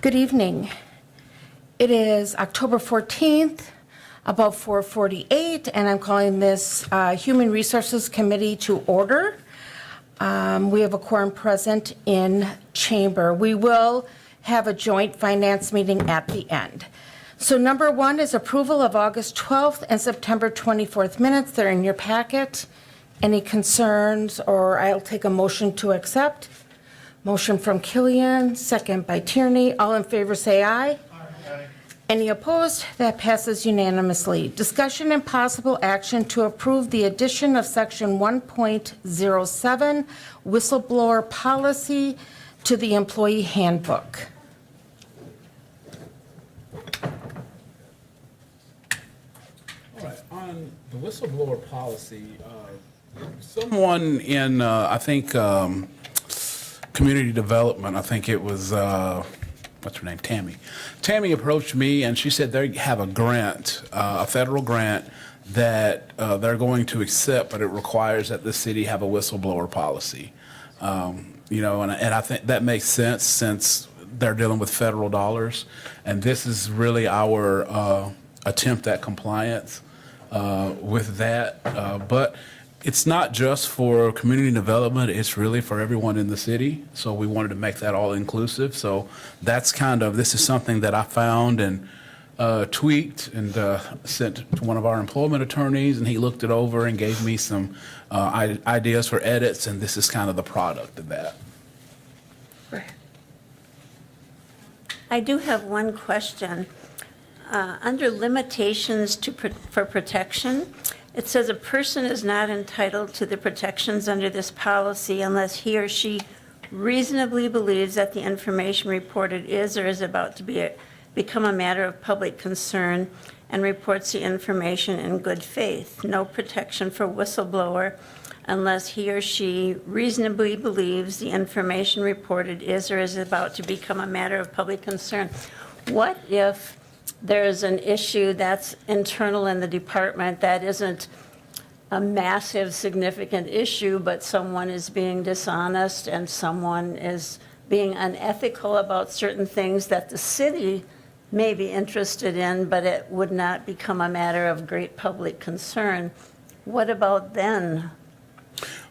Good evening. It is October 14th, about 4:48, and I'm calling this Human Resources Committee to order. We have a quorum present in chamber. We will have a joint finance meeting at the end. So number one is approval of August 12th and September 24th minutes. They're in your packet. Any concerns, or I'll take a motion to accept. Motion from Killian, second by Tierney. All in favor say aye. Aye. Any opposed? That passes unanimously. Discussion and possible action to approve the addition of section 1.07 whistleblower policy to the employee handbook. All right, on the whistleblower policy, someone in, I think, community development, I think it was, what's her name, Tammy. Tammy approached me and she said they have a grant, a federal grant that they're going to accept, but it requires that the city have a whistleblower policy. You know, and I think that makes sense since they're dealing with federal dollars. And this is really our attempt at compliance with that. But it's not just for community development, it's really for everyone in the city. So we wanted to make that all inclusive. So that's this is something that I found and tweaked and sent to one of our employment attorneys, and he looked it over and gave me some ideas for edits, and this is kind of the product of that. I do have one question. Under limitations for protection, it says a person is not entitled to the protections under this policy unless he or she reasonably believes that the information reported is or is about to become a matter of public concern and reports the information in good faith. No protection for whistleblower unless he or she reasonably believes the information reported is or is about to become a matter of public concern. What if there's an issue that's internal in the department that isn't a massive, significant issue, but someone is being dishonest and someone is being unethical about certain things that the city may be interested in, but it would not become a matter of great public concern? What about then?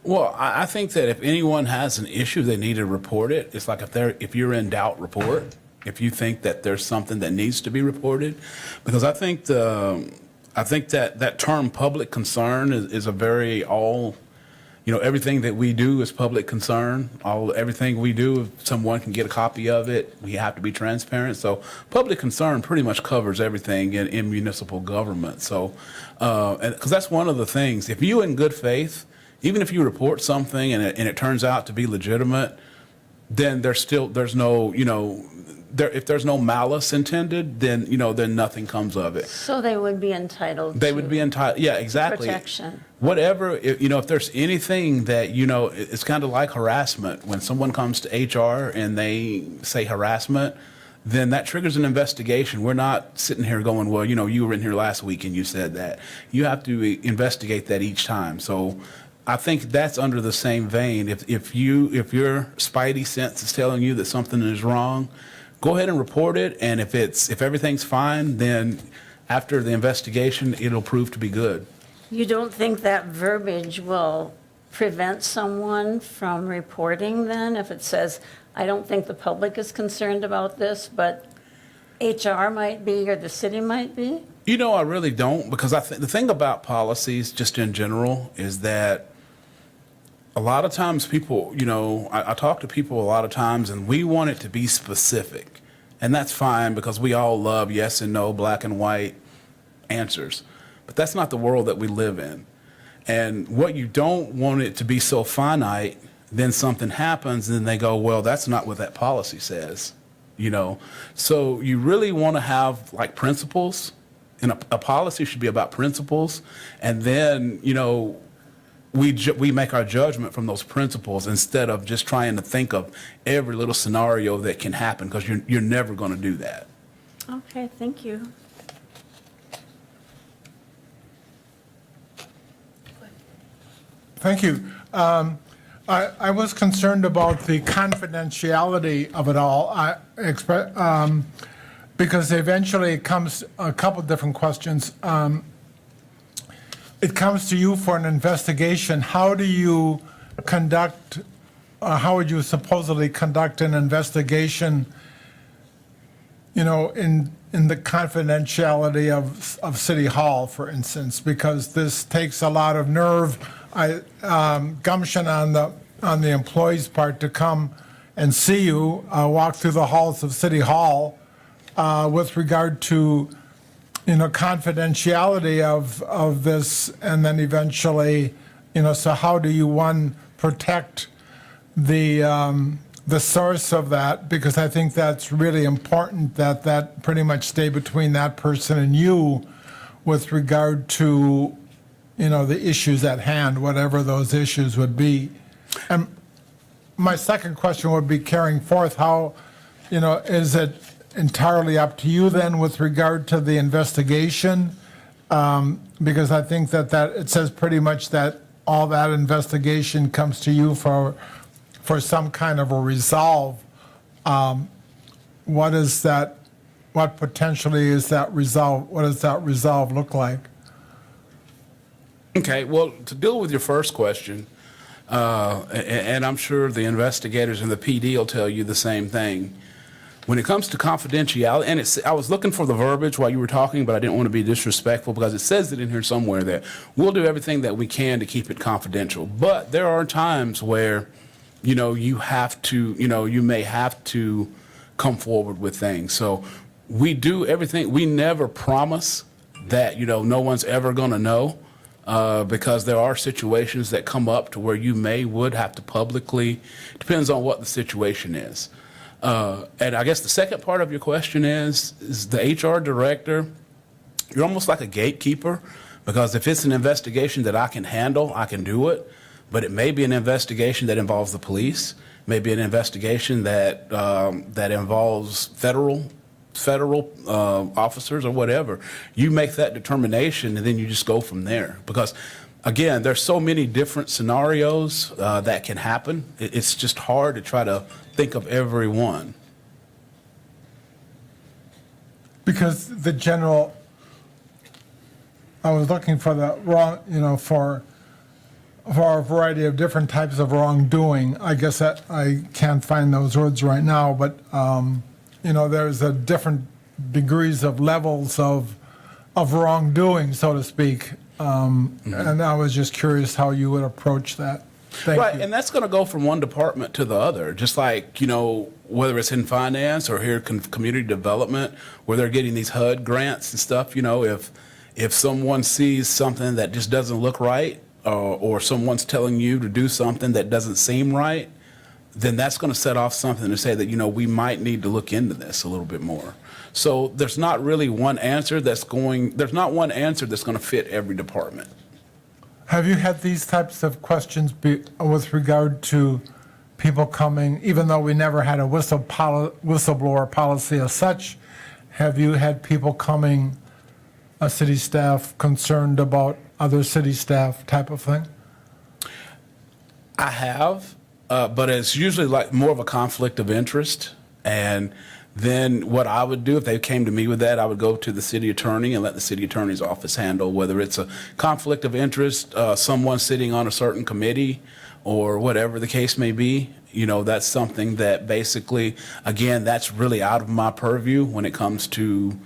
Well, I think that if anyone has an issue, they need to report it. It's like if you're in doubt, report. If you think that there's something that needs to be reported, because I think that term public concern is a very everything that we do is public concern. Everything we do, if someone can get a copy of it, we have to be transparent. So public concern pretty much covers everything in municipal government. So, because that's one of the things, if you in good faith, even if you report something and it turns out to be legitimate, then there's no, if there's no malice intended, then then nothing comes of it. So they would be entitled. They would be entitled. Yeah, exactly. Protection. Whatever. If there's anything that it's kind of like harassment. When someone comes to HR and they say harassment, then that triggers an investigation. We're not sitting here going, well, you were in here last week and you said that. You have to investigate that each time. So I think that's under the same vein. If your spidey sense is telling you that something is wrong, go ahead and report it, and if everything's fine, then after the investigation, it'll prove to be good. You don't think that verbiage will prevent someone from reporting then? If it says, I don't think the public is concerned about this, but HR might be or the city might be? I really don't, because the thing about policies just in general is that a lot of times people, I talk to people a lot of times and we want it to be specific. And that's fine because we all love yes and no, black and white answers. But that's not the world that we live in. And what you don't want it to be so finite, then something happens and then they go, well, that's not what that policy says. So you really want to have like principles, and a policy should be about principles. And then, we make our judgment from those principles instead of just trying to think of every little scenario that can happen, because you're never going to do that. Okay, thank you. Thank you. I was concerned about the confidentiality of it all. Because eventually it comes, a couple different questions. It comes to you for an investigation. How do you conduct, how would you supposedly conduct an investigation, in the confidentiality of City Hall, for instance? Because this takes a lot of nerve, gumption on the employee's part to come and see you, walk through the halls of City Hall, with regard to, confidentiality of this, and then eventually, so how do you, one, protect the source of that? Because I think that's really important, that pretty much stay between that person and you with regard to, the issues at hand, whatever those issues would be. And my second question would be carrying forth how, is it entirely up to you then with regard to the investigation? Because I think that it says pretty much that all that investigation comes to you for some kind of a resolve. What is that, what potentially is that resolve, what does that resolve look like? Okay, well, to deal with your first question, and I'm sure the investigators and the PD will tell you the same thing. When it comes to confidentiality, and I was looking for the verbiage while you were talking, but I didn't want to be disrespectful because it says it in here somewhere that we'll do everything that we can to keep it confidential. But there are times where, you have to, you may have to come forward with things. So we do everything. We never promise that, no one's ever going to know. Because there are situations that come up to where you would have to publicly, depends on what the situation is. And I guess the second part of your question is the HR director, you're almost like a gatekeeper, because if it's an investigation that I can handle, I can do it. But it may be an investigation that involves the police, maybe an investigation that involves federal officers or whatever. You make that determination and then you just go from there. Because again, there's so many different scenarios that can happen. It's just hard to try to think of every one. Because I was looking for the wrong, for a variety of different types of wrongdoing. I guess that I can't find those words right now, but there's a different degrees of levels of wrongdoing, so to speak. And I was just curious how you would approach that. Thank Right, you. and that's going to go from one department to the other, just like, whether it's in finance or here community development, where they're getting these HUD grants and stuff, if someone sees something that just doesn't look right, or someone's telling you to do something that doesn't seem right, then that's going to set off something to say that, we might need to look into this a little bit more. So there's not really one answer there's not one answer that's going to fit every department. Have you had these types of questions with regard to people coming, even though we never had a whistleblower policy as such, have you had people coming, city staff, concerned about other city staff type of thing? I have, but it's usually like more of a conflict of interest. And then what I would do if they came to me with that, I would go to the city attorney and let the city attorney's office handle whether it's a conflict of interest, someone sitting on a certain committee, or whatever the case may be. That's something that basically, again, that's really out of my purview when it comes to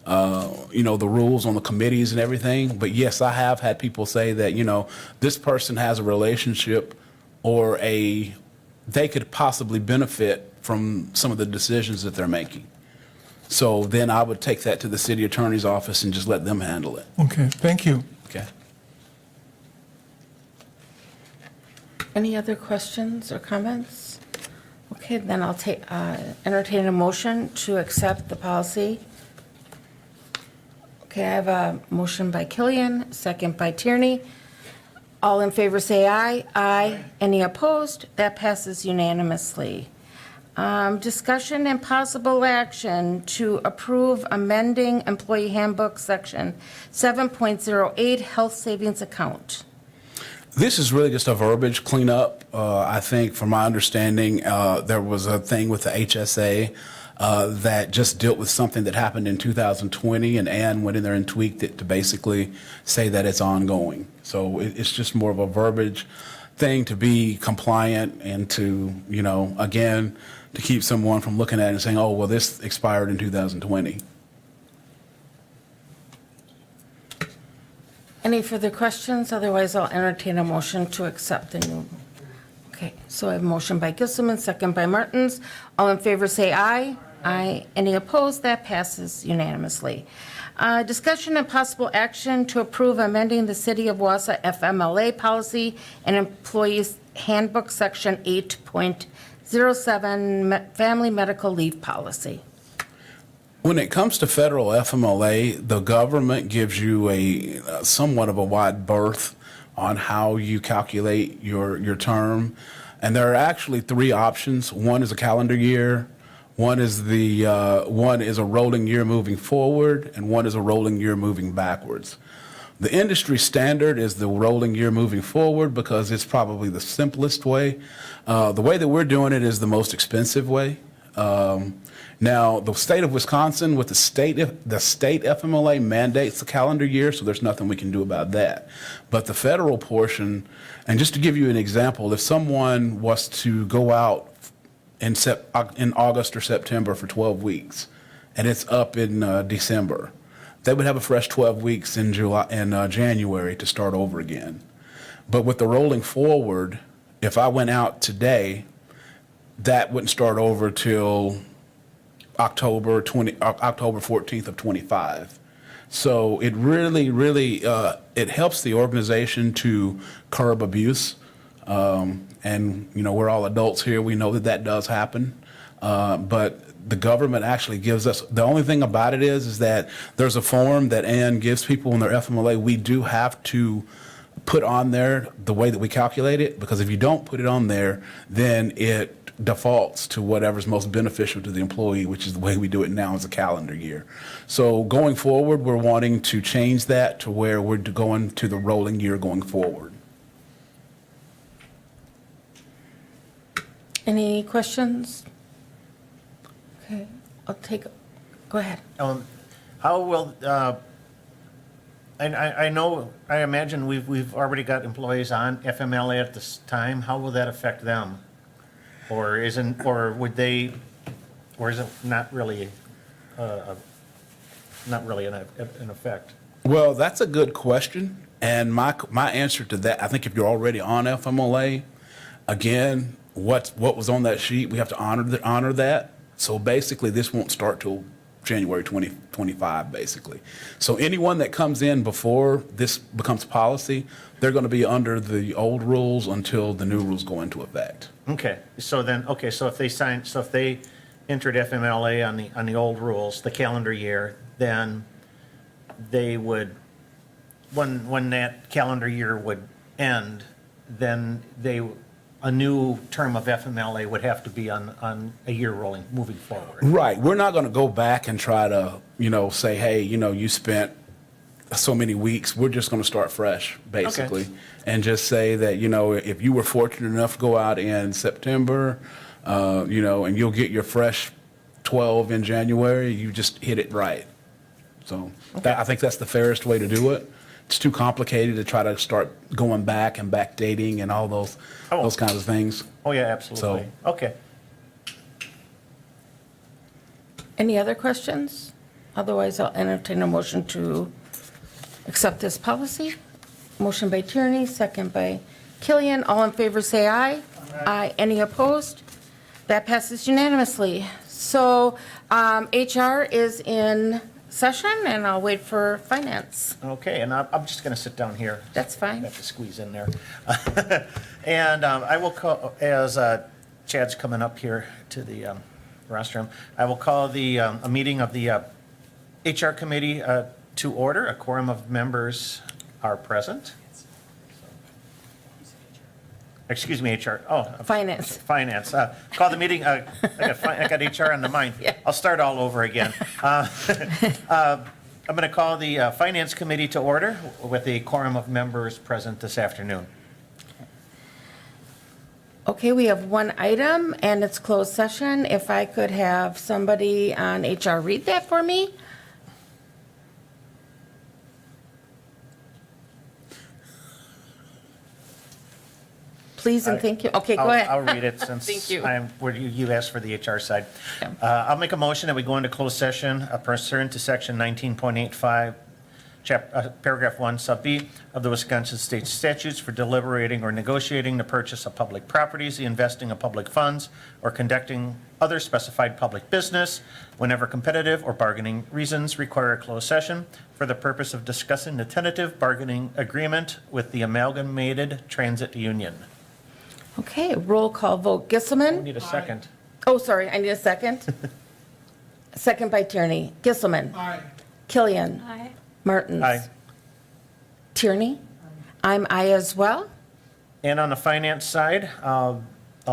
the rules on the committees and everything. But yes, I have had people say that, this person has a relationship or they could possibly benefit from some of the decisions that they're making. So then I would take that to the city attorney's office and just let them handle it. Okay, thank you. Okay. Any other questions or comments? Okay, then I'll entertain a motion to accept the policy. Okay, I have a motion by Killian, second by Tierney. All in favor say aye. Aye. Any opposed? That passes unanimously. Discussion and possible action to approve amending Employee Handbook Section 7.08 Health Savings Account. This is really just a verbiage cleanup. I think, from my understanding, there was a thing with the HSA that just dealt with something that happened in 2020, and Ann went in there and tweaked it to basically say that it's ongoing. So it's just more of a verbiage thing to be compliant and to, again, to keep someone from looking at it and saying, oh, well, this expired in 2020. Any further questions? Otherwise, I'll entertain a motion to accept the new. Okay, so I have a motion by Gilselman, second by Martins. All in favor say aye. Aye. Any opposed? That passes unanimously. Discussion and possible action to approve amending the City of Wausau FMLA policy and Employees Handbook, Section 8.07, Family Medical Leave Policy. When it comes to federal FMLA, the government gives you a somewhat of a wide berth on how you calculate your term. And there are actually three options. One is a calendar year, one is a rolling year moving forward, and one is a rolling year moving backwards. The industry standard is the rolling year moving forward because it's probably the simplest way. The way that we're doing it is the most expensive way. Now, the state of Wisconsin with the state FMLA mandates the calendar year, so there's nothing we can do about that. But the federal portion, and just to give you an example, if someone was to go out in August or September for 12 weeks, and it's up in December, they would have a fresh 12 weeks in January to start over again. But with the rolling forward, if I went out today, that wouldn't start over till October 14th of 25. So it really, it helps the organization to curb abuse. And, we're all adults here. We know that does happen. But the government actually gives us, the only thing about it is that there's a form that Ann gives people in their FMLA. We do have to put on there the way that we calculate it, because if you don't put it on there, then it defaults to whatever's most beneficial to the employee, which is the way we do it now as a calendar year. So going forward, we're wanting to change that to where we're going to the rolling year going forward. Any questions? Okay, go ahead. How will, I imagine we've already got employees on FMLA at this time. How will that affect them? Or is it not really an effect? Well, that's a good question. And my answer to that, I think if you're already on FMLA, again, what was on that sheet, we have to honor that. So basically, this won't start till January 2025, basically. So anyone that comes in before this becomes policy, they're going to be under the old rules until the new rules go into effect. Okay, so if they entered FMLA on the old rules, the calendar year, then they would, when that calendar year would end, then a new term of FMLA would have to be on a year rolling moving forward. Right. We're not going to go back and try to, say, hey, you spent so many weeks. We're just going to start fresh, basically, and just say that, if you were fortunate enough to go out in September, and you'll get your fresh 12 in January, you just hit it right. So I think that's the fairest way to do it. It's too complicated to try to start going back and backdating and all those kinds of things. Oh, yeah, absolutely. Okay. Any other questions? Otherwise, I'll entertain a motion to accept this policy. Motion by Tierney, second by Killian. All in favor say aye. Aye. Any opposed? That passes unanimously. So HR is in session, and I'll wait for finance. Okay, and I'm just going to sit down here. That's fine. I have to squeeze in there. And I will call, as Chad's coming up here to the rostrum, I will call a meeting of the HR committee to order. A quorum of members are present. Excuse me, HR. Oh, Finance. Finance. Call the meeting. I got HR on the mind. Yeah. I'll start all over again. I'm going to call the Finance Committee to order with a quorum of members present this afternoon. Okay, we have one item, and it's closed session. If I could have somebody on HR read that for me? Please and thank you. Okay, go ahead. I'll read it since Thank you. you asked for the HR side. Yeah. I'll make a motion that we go into closed session pursuant to section 19.85, paragraph 1, sub B of the Wisconsin State Statutes for deliberating or negotiating the purchase of public properties, the investing of public funds, or conducting other specified public business whenever competitive or bargaining reasons require a closed session for the purpose of discussing the tentative bargaining agreement with the Amalgamated Transit Union. Okay, roll call vote. We Gisselman? need a second. Oh, sorry, I need a second. Second by Tierney. Gisselman? Aye. Killian? Aye. Martins? Aye. Tierney? I'm aye as well. And on the finance side, I'll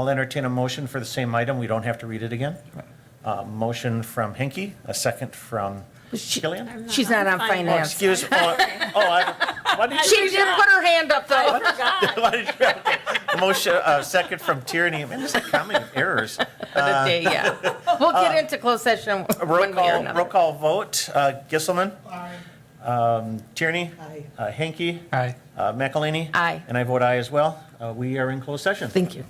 entertain a motion for the same item. We don't have to read it again. Motion from Hinkie, a second from Killian. She's not on Oh, finance. excuse, why did She did put her hand up, though. why did you, okay. Motion, second from Tierney. Man, there's a common errors. The day, yeah. We'll get into closed session one way or another. Roll call vote. Gisselman. Tierney. Hinkie. Aye. McElhaney. Aye. And I vote aye as well. We are in closed session. Thank you.